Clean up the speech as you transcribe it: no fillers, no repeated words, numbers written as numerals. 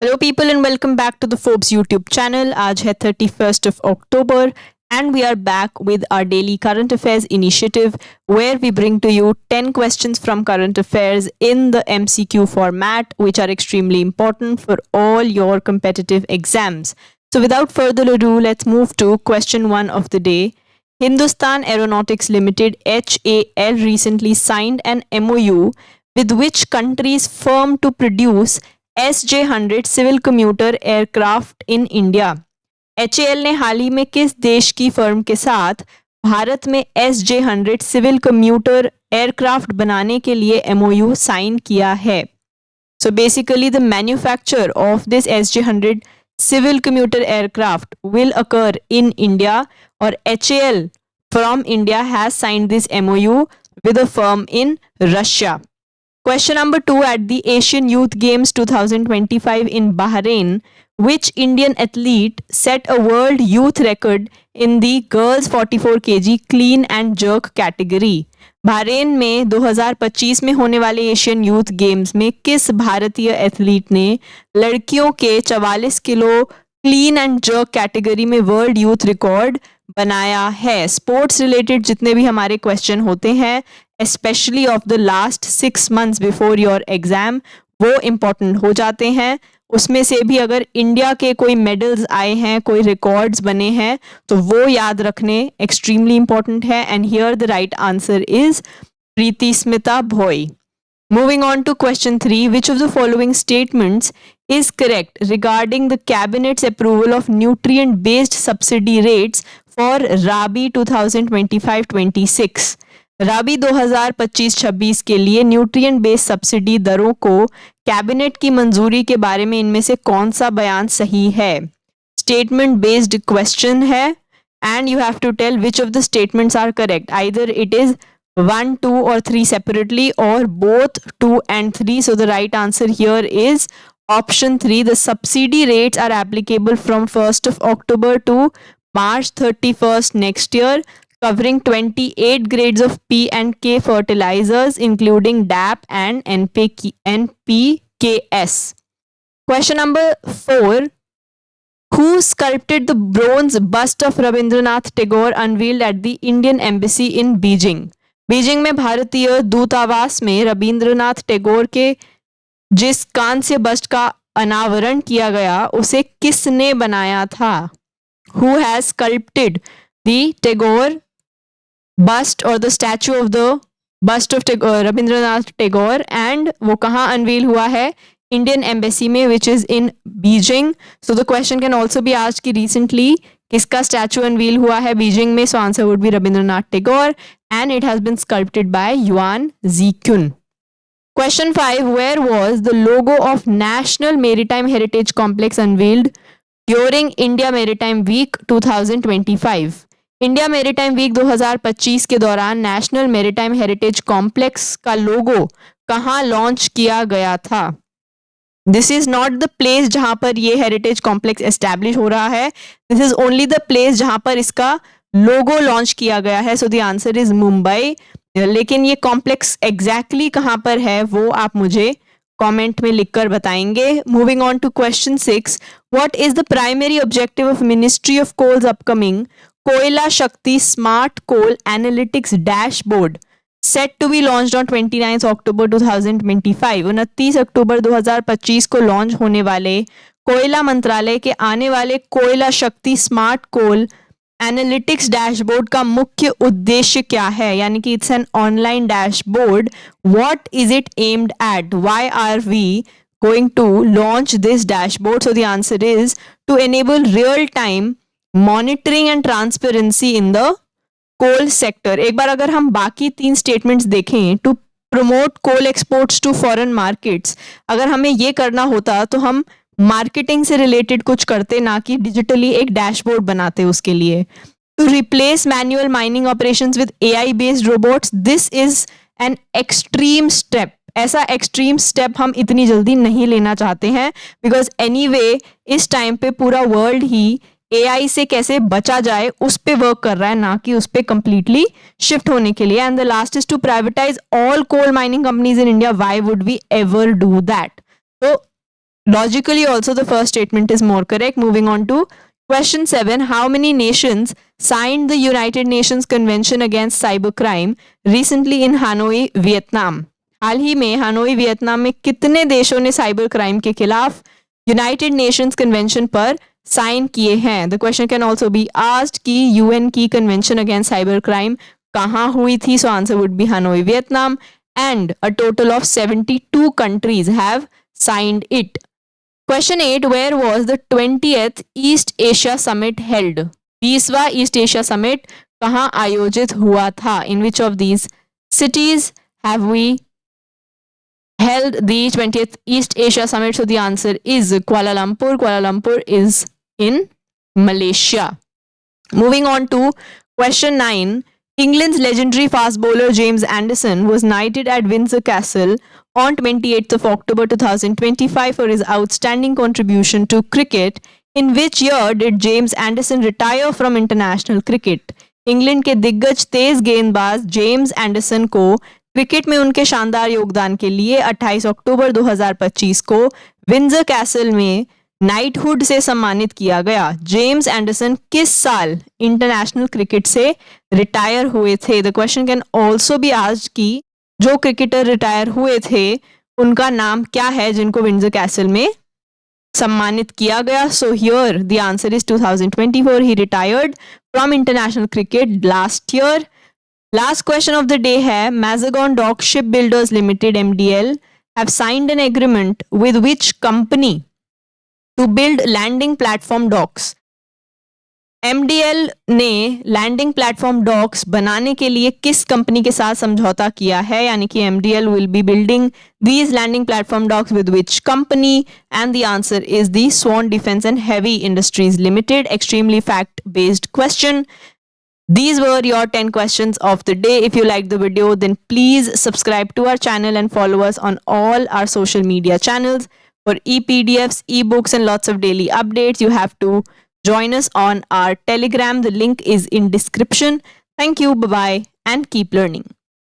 Hello, people, and welcome back to the Forbes YouTube channel. आज है 31st of October, and we are back with our daily current affairs initiative where we bring to you 10 questions from current affairs in the MCQ format, which are extremely important for all your competitive exams. So, without further ado, let's move to question 1 of the day. Hindustan Aeronautics Limited HAL recently signed an MOU with which country's firm to produce SJ-100 civil commuter aircraft in India. HAL ने हाल ही में किस देश की firm के साथ भारत में SJ-100 civil commuter aircraft बनाने के लिए MOU साइन किया है? So basically the manufacture of this SJ-100 civil commuter aircraft will occur in India, or HAL from India has signed this MOU with a firm in Russia. Question number 2, at the Asian Youth Games 2025 in Bahrain, which Indian athlete set a world youth record in the girls 44 kg clean and jerk category? Bahrain में 2025 में होने वाले Asian youth games में किस भारतीय athlete ने लड़कियों के 44 kilo clean and jerk category में वर्ल्ड यूथ रिकॉर्ड बनाया है? स्पोर्ट्स रिलेटेड जितने भी हमारे क्वेश्चन होते हैं, specially of the last 6 months before your exam, वो इम्पोर्टेंट हो जाते हैं। उसमें से भी अगर इंडिया के कोई मेडल्स आए हैं, कोई रिकॉर्ड्स बने हैं, तो वो याद रखने एक्सट्रीमली इंपॉर्टेंट है। And here the right answer is Preeti Smita Bhoi. Moving on to question 3, which of the following statements is correct regarding the Cabinet's approval of nutrient-based subsidy rates for Rabi 2025-26? राबी 2025-26 के लिए nutrient based subsidy दरों को cabinet की मंजूरी के बारे में इनमें से कौन सा बयान सही है? स्टेटमेंट बेस्ड क्वेश्चन है and you have to tell which of the statements are correct. Either it is 1, 2 or 3 separately, or both 2 and 3. So the right answer here is option 3. The subsidy rates are applicable from 1st of October to March 31st next year, covering 28 grades of P and K fertilizers, including DAP and NPKs. Question number 4. Who sculpted the bronze bust of Rabindranath Tagore unveiled at the Indian Embassy in Beijing? Beijing में भारतीय दूतावास में रविंद्रनाथ टैगोर के जिस कांस्य bast का अनावरण किया गया उसे किसने बनाया था? Who has sculpted the Tagore bust or the statue of the bust of Rabindranath Tagore, and वो कहाँ अनवील हुआ है? इंडियन एम्बेसी में, which is in Beijing. So the question can also be asked कि recently किसका statue unveil हुआ है Beijing में? So answer would be Rabindranath Tagore, and it has been sculpted by Yuan Zikyun. Question 5, where was the logo of National Maritime Heritage Complex unveiled during India Maritime Week 2025? India Maritime Week 2025 के दौरान national maritime heritage complex का लोगो कहाँ launch किया गया था? This is not the place जहां पर ये हेरिटेज कॉम्प्लेक्स एस्टैब्लिश हो रहा है, this is only the place जहां पर इसका लोगो लॉन्च किया गया है। So the answer is Mumbai. लेकिन ये कॉम्प्लेक्स एग्जैक्टली कहां पर है वो आप मुझे कमेंट में लिखकर बताएंगे। Moving on to question 6, what is the primary objective of ministry of coal's upcoming Koyla Shakti smart coal analytics dashboard set to be launched on 29th October 2025? 29 अक्टूबर 2025 को लॉन्च होने वाले कोयला मंत्रालय के आने वाले कोयला Shakti smart coal analytics dashboard का मुख्य उद्देश्य क्या है? यानी कि it's an online dashboard. What is it aimed at? Why are we going to launch this dashboard? So the answer is to enable real time monitoring and transparency in the coal sector. एक बार अगर हम बाकी 3 स्टेटमेंट्स देखें, to promote coal exports to foreign markets, अगर हमें ये करना होता तो हम मार्केटिंग से रिलेटेड कुछ करते, ना कि डिजिटली एक डैशबोर्ड बनाते उसके लिए। To replace manual mining operations with AI based robots, this is an extreme step. ऐसा एक्सट्रीम स्टेप हम इतनी जल्दी नहीं लेना चाहते हैं, बिकॉज एनीवे इस टाइम पे पूरा वर्ल्ड ही AI से कैसे बचा जाए उस पे वर्क कर रहा है, ना कि उस पे कंप्लीटली शिफ्ट होने के लिए। And the last is to privatise all coal mining companies in India. Why would we ever do that? तो Logically also the first statement is more correct. Moving on to question 7. How many nations signed the United Nations Convention Against Cybercrime recently in Hanoi, Vietnam? हाल ही में Hanoi Vietnam में कितने देशों ने cyber crime के खिलाफ United Nations convention पर sign किए हैं? The question can also be asked कि यूएन की कन्वेंशन अगेंस्ट साइबर क्राइम कहाँ हुई थी? So answer would be Hanoi, Vietnam, and a total of 72 countries have signed it. Question 8. Where was the 20th East Asia Summit held? 20वां East Asia summit कहाँ आयोजित हुआ था? In which of these cities have we held the 20th East Asia Summit? So the answer is Kuala Lumpur. Kuala Lumpur is in Malaysia. Moving on to question 9. England's legendary fast bowler James Anderson was knighted at Windsor Castle on 28th of October 2025 for his outstanding contribution to cricket. In which year did James Anderson retire from international cricket? England के दिग्गज तेज गेंदबाज James Anderson को cricket में उनके शानदार योगदान के लिए 28 अक्टूबर 2025 को विंडसर कैसल में नाइटहुड से सम्मानित किया गया। जेम्स एंडरसन किस साल इंटरनेशनल क्रिकेट से रिटायर हुए थे? The question can also be asked कि जो क्रिकेटर रिटायर हुए थे उनका नाम क्या है जिनको विंडसर कैसल में सम्मानित किया गया? So here the answer is 2024. He retired from international cricket last year. Last question of the day है Mazagon dock ship builders limited MDL have signed an agreement with which company to build landing platform docks? MDL ने landing platform docks बनाने के लिए किस company के साथ समझौता किया है? यानी कि MDL will be building these landing platform docks with which company? And the answer is the Swan Defence and Heavy Industries Limited. Extremely fact based question. These were your 10 questions of the day. If you liked the video, then please subscribe to our channel and follow us on all our social media channels. For ePDFs, ebooks, and lots of daily updates, you have to join us on our Telegram. The link is in description. Thank you. Bye-bye and keep learning.